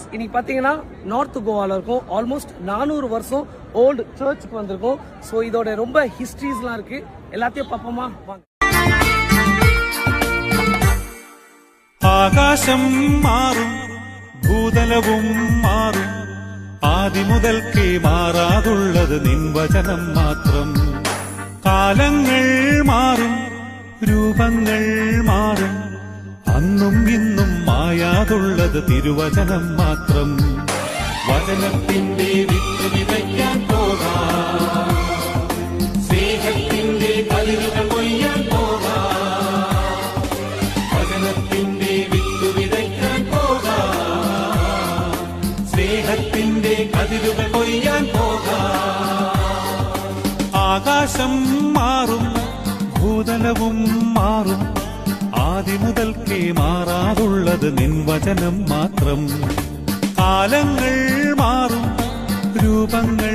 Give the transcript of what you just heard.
Friends, இன்னைக்கு பார்த்தீங்கன்னா north கோவாவில் இருக்கும். ஆல்மோஸ்ட் 400 வருஷம் ஓல்டு சர்ச்சுக்கு வந்திருக்கும். ஸோ இதோட ரொம்ப ஹிஸ்ட்ரிஸ்லாம் இருக்கு. எல்லாத்தையும் பார்ப்போமா வாங்க. ആകാശം മാറും, ഭൂതലവും മാറും, ആദി മുതൽക്കേ മാറാതുള്ളത് നിൻവചനം മാത്രം. കാലങ്ങൾ മാറും, രൂപങ്ങൾ മാറും, അന്നും ഇന്നും മായാതുള്ളത് തിരുവചനം മാത്രം. വചനത്തിന്റെ വിത്ത് വിതയ്ക്കാൻ പോകാം, സ്നേഹത്തിന്റെ കതിരുകൾ കൊയ്യാൻ പോകാം. വചനത്തിന്റെ വിത്ത് വിതയ്ക്കാൻ പോകാം, സ്നേഹത്തിന്റെ കതിരുകൾ കൊയ്യാൻ പോകാം. ആകാശം മാറും, ഭൂതലവും മാറും, ആദി മുതൽക്കേ മാറാതുള്ളത് നിൻവചനം മാത്രം. കാലങ്ങൾ മാറും, രൂപങ്ങൾ